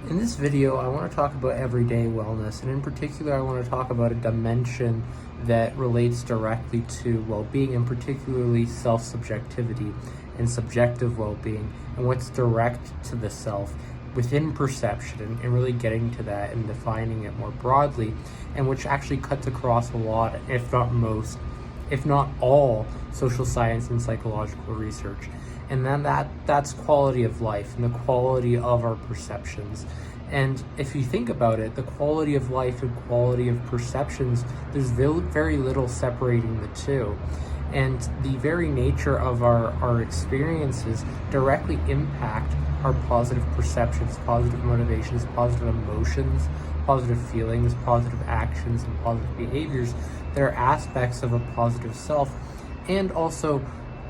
In this video, I want to talk about everyday wellness, and in particular, I want to talk about a dimension that relates directly to well-being, and particularly self-subjectivity and subjective well-being, and what's direct to the self within perception, and really getting to that and defining it more broadly, and which actually cuts across a lot, if not most, if not all, social science and psychological research. And then that's quality of life and the quality of our perceptions. And if you think about it, the quality of life and quality of perceptions, there's very little separating the two. And the very nature of our experiences directly impact our positive perceptions, positive motivations, positive emotions, positive feelings, positive actions, and positive behaviors that are aspects of a positive self, and also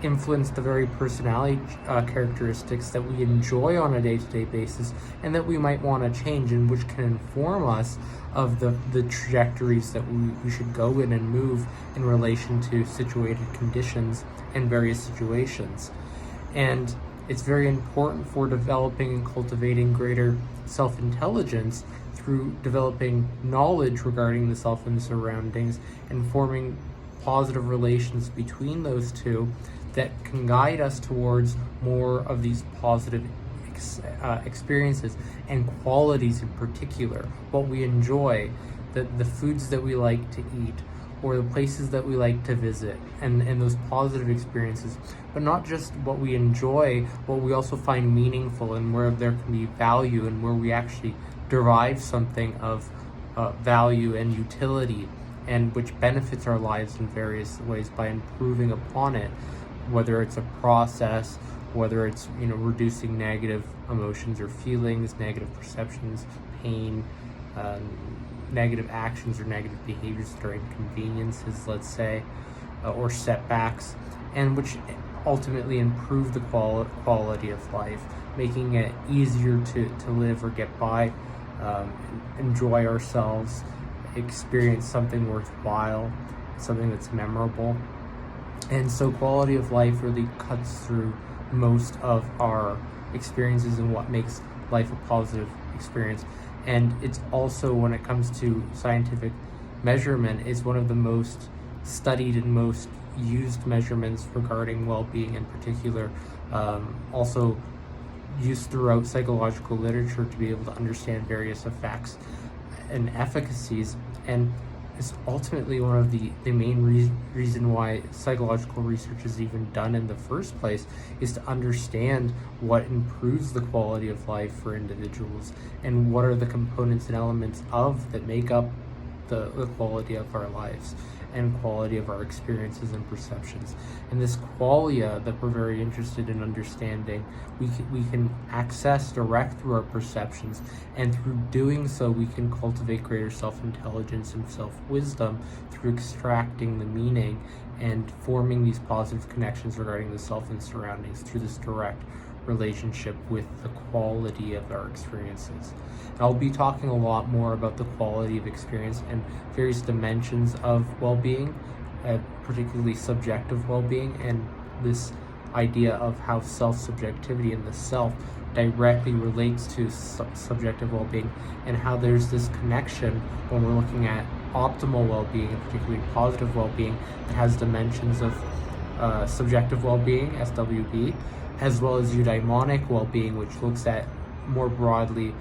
influence the very personality characteristics that we enjoy on a day-to-day basis and that we might want to change, and which can inform us of the trajectories that we should go in and move in relation to situated conditions and various situations. And it's very important for developing and cultivating greater self-intelligence through developing knowledge regarding the self and the surroundings and forming positive relations between those two that can guide us towards more of these positive experiences and qualities, in particular what we enjoy, the foods that we like to eat, or the places that we like to visit, and those positive experiences. But not just what we enjoy, what we also find meaningful, and where there can be value, and where we actually derive something of value and utility, and which benefits our lives in various ways by improving upon it, whether it's a process, whether it's reducing negative emotions or feelings, negative perceptions, pain, negative actions or negative behaviors that are inconveniences, let's say, or setbacks, and which ultimately improve the quality of life, making it easier to live or get by, enjoy ourselves, experience something worthwhile, something that's memorable. And so quality of life really cuts through most of our experiences and what makes life a positive experience. And it's also, when it comes to scientific measurement, is one of the most studied and most used measurements regarding well-being in particular. Also used throughout psychological literature to be able to understand various effects and efficacies, and is ultimately one of the main reason why psychological research is even done in the first place, is to understand what improves the quality of life for individuals, and what are the components and elements of that make up the quality of our lives and quality of our experiences and perceptions. And this qualia that we're very interested in understanding, we can access direct through our perceptions, and through doing so we can cultivate greater self-intelligence and self-wisdom through extracting the meaning and forming these positive connections regarding the self and surroundings through this direct relationship with the quality of our experiences. And I'll be talking a lot more about the quality of experience and various dimensions of well-being, particularly subjective well-being, and this idea of how self-subjectivity and the self directly relates to subjective well-being, and how there's this connection when we're looking at optimal well-being, and particularly positive well-being, that has dimensions of subjective well-being, SWB, as well as eudaimonic well-being, which looks at more broadly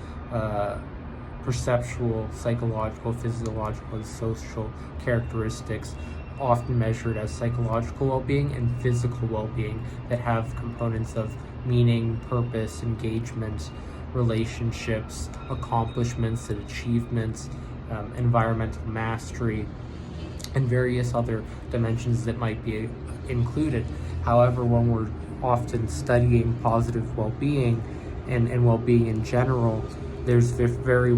perceptual, psychological, physiological, and social characteristics, often measured as psychological well-being and physical well-being, that have components of meaning, purpose, engagement, relationships, accomplishments and achievements, environmental mastery, and various other dimensions that might be included. However, when we're often studying positive well-being and well-being in general, there's very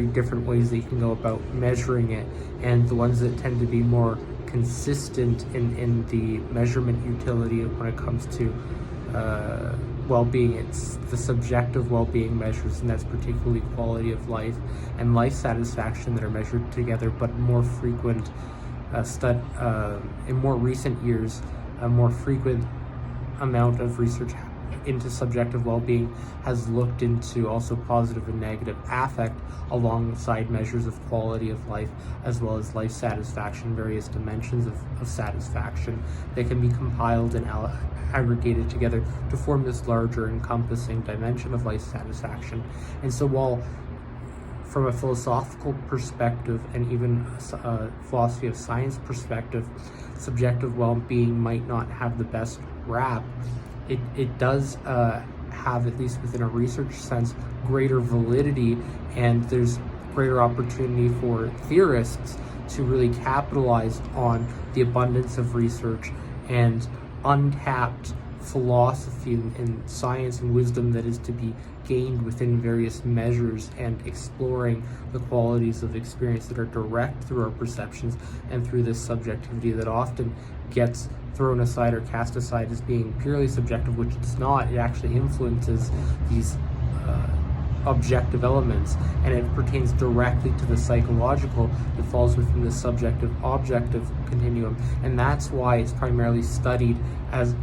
different ways that you can go about measuring it, and the ones that tend to be more consistent in the measurement utility when it comes to well-being, it's the subjective well-being measures, and that's particularly quality of life and life satisfaction that are measured together, but more frequent in more recent years, a more frequent amount of research into subjective well-being has looked into also positive and negative affect alongside measures of quality of life, as well as life satisfaction, various dimensions of satisfaction that can be compiled and aggregated together to form this larger encompassing dimension of life satisfaction. And so while from a philosophical perspective and even a philosophy of science perspective, subjective well-being might not have the best rap, it does have, at least within a research sense, greater validity, and there's greater opportunity for theorists to really capitalize on the abundance of research and untapped philosophy and science and wisdom that is to be gained within various measures, and exploring the qualities of experience that are direct through our perceptions and through this subjectivity that often gets thrown aside or cast aside as being purely subjective, which it's not. It actually influences these objective elements, and it pertains directly to the psychological that falls within the subjective objective continuum, and that's why it's primarily studied as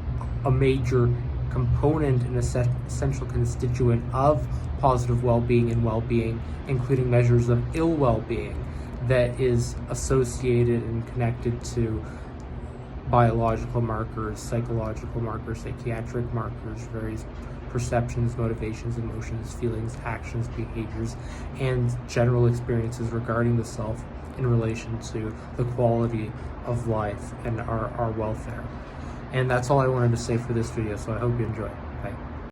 a major component and essential constituent of positive well-being and well-being, including measures of ill well-being that is associated and connected to biological markers, psychological markers, psychiatric markers, various perceptions, motivations, emotions, feelings, actions, behaviors, and general experiences regarding the self in relation to the quality of life and our welfare. And that's all I wanted to say for this video, so I hope you enjoy.